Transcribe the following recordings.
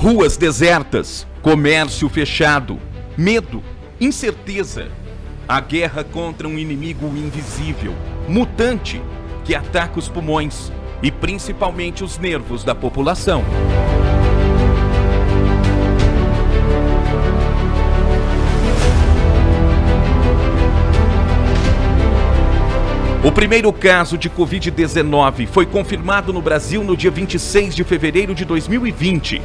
Ruas desertas, comércio fechado, medo, incerteza. A guerra contra um inimigo invisível, mutante, que ataca os pulmões e principalmente os nervos da população. O primeiro caso de Covid-19 foi confirmado no Brasil no dia 26 de fevereiro de 2020.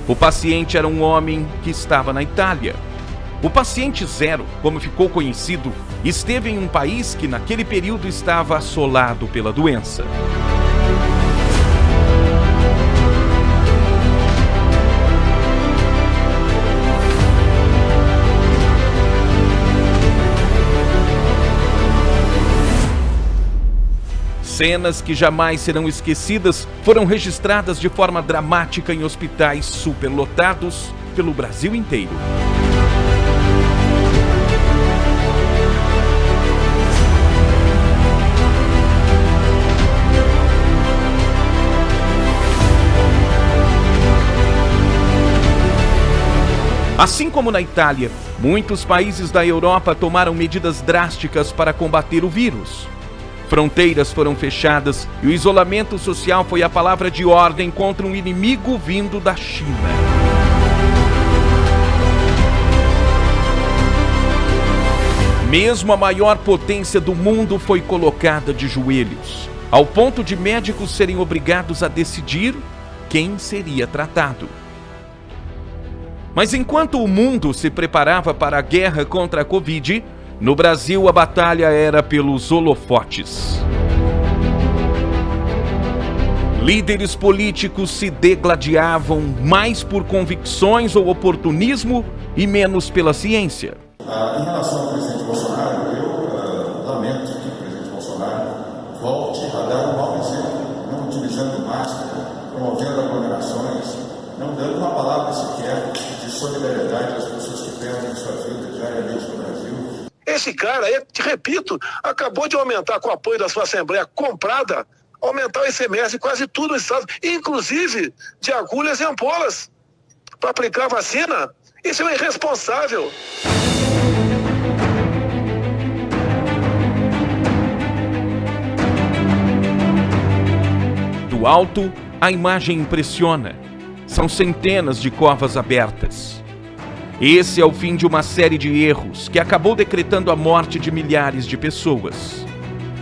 O paciente era um homem que estava na Itália. O paciente zero, como ficou conhecido, esteve em um país que naquele período estava assolado pela doença. Cenas que jamais serão esquecidas foram registradas de forma dramática em hospitais superlotados pelo Brasil inteiro. Assim como na Itália, muitos países da Europa tomaram medidas drásticas para combater o vírus. Fronteiras foram fechadas e o isolamento social foi a palavra de ordem contra um inimigo vindo da China. Mesmo a maior potência do mundo foi colocada de joelhos, ao ponto de médicos serem obrigados a decidir quem seria tratado. Mas enquanto o mundo se preparava para a guerra contra a Covid, no Brasil, a batalha era pelos holofotes. Líderes políticos se degladiavam mais por convicções ou oportunismo e menos pela ciência. Em relação ao presidente Bolsonaro, eu lamento que o presidente Bolsonaro volte a dar um mau exemplo, não utilizando máscara, promovendo aglomerações, não dando uma palavra sequer de solidariedade às pessoas que perdem sua vida diariamente no Brasil. Esse cara, eu te repito, acabou de aumentar com o apoio da sua Assembleia comprada, aumentar o ICMS em quase tudo no estado, inclusive de agulhas e ampolas, para aplicar vacina. Isso é um irresponsável. Do alto, a imagem impressiona. São centenas de covas abertas. Esse é o fim de uma série de erros que acabou decretando a morte de milhares de pessoas.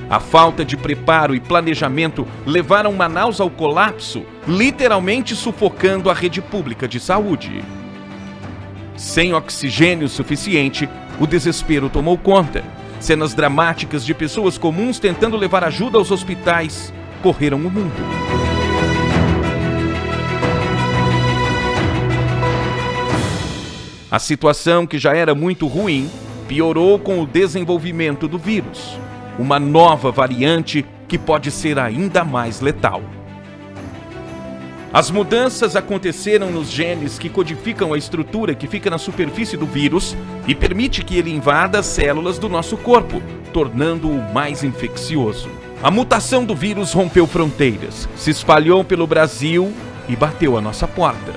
A falta de preparo e planejamento levaram Manaus ao colapso, literalmente sufocando a rede pública de saúde. Sem oxigênio suficiente, o desespero tomou conta. Cenas dramáticas de pessoas comuns tentando levar ajuda aos hospitais correram o mundo. A situação, que já era muito ruim, piorou com o desenvolvimento do vírus. Uma nova variante que pode ser ainda mais letal. As mudanças aconteceram nos genes que codificam a estrutura que fica na superfície do vírus e permite que ele invada as células do nosso corpo, tornando-o mais infeccioso. A mutação do vírus rompeu fronteiras, se espalhou pelo Brasil e bateu à nossa porta.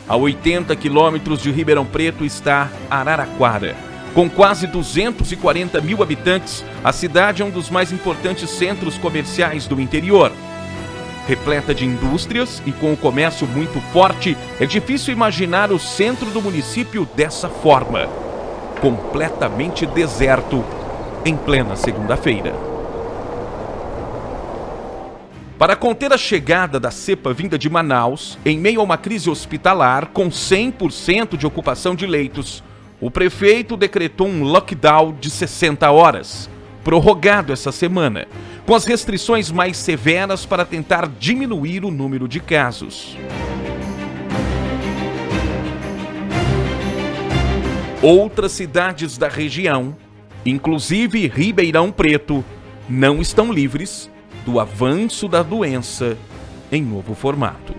A 80 quilômetros de Ribeirão Preto está Araraquara. Com quase 240 mil habitantes, a cidade é um dos mais importantes centros comerciais do interior. Repleta de indústrias e com o comércio muito forte, é difícil imaginar o centro do município dessa forma. Completamente deserto, em plena segunda-feira. Para conter a chegada da cepa vinda de Manaus, em meio a uma crise hospitalar com 100% de ocupação de leitos, o prefeito decretou um lockdown de 60 horas, prorrogado essa semana, com as restrições mais severas para tentar diminuir o número de casos. Outras cidades da região, inclusive Ribeirão Preto, não estão livres do avanço da doença em novo formato.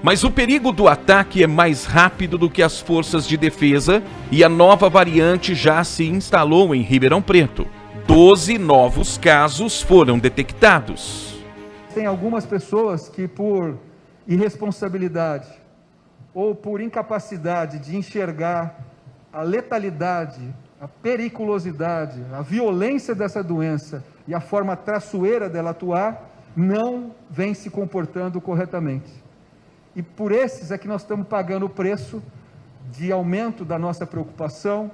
Mas o perigo do ataque é mais rápido do que as forças de defesa e a nova variante já se instalou em Ribeirão Preto. 12 novos casos foram detectados. Tem algumas pessoas que, por irresponsabilidade ou por incapacidade de enxergar a letalidade, a periculosidade, a violência dessa doença e a forma traiçoeira dela atuar, não vem se comportando corretamente. E por esses é que nós estamos pagando o preço de aumento da nossa preocupação,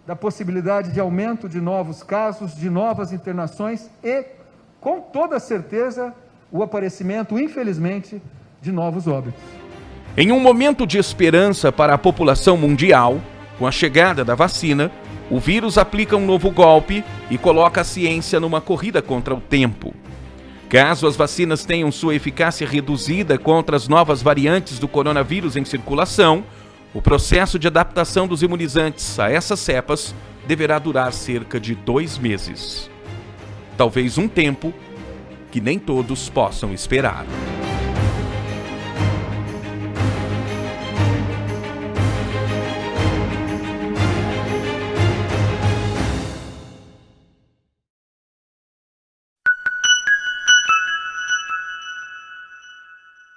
da possibilidade de aumento de novos casos, de novas internações e, com toda certeza, o aparecimento, infelizmente, de novos óbitos. Em um momento de esperança para a população mundial, com a chegada da vacina, o vírus aplica um novo golpe e coloca a ciência numa corrida contra o tempo. Caso as vacinas tenham sua eficácia reduzida contra as novas variantes do coronavírus em circulação, o processo de adaptação dos imunizantes a essas cepas deverá durar cerca de 2 meses. Talvez um tempo que nem todos possam esperar.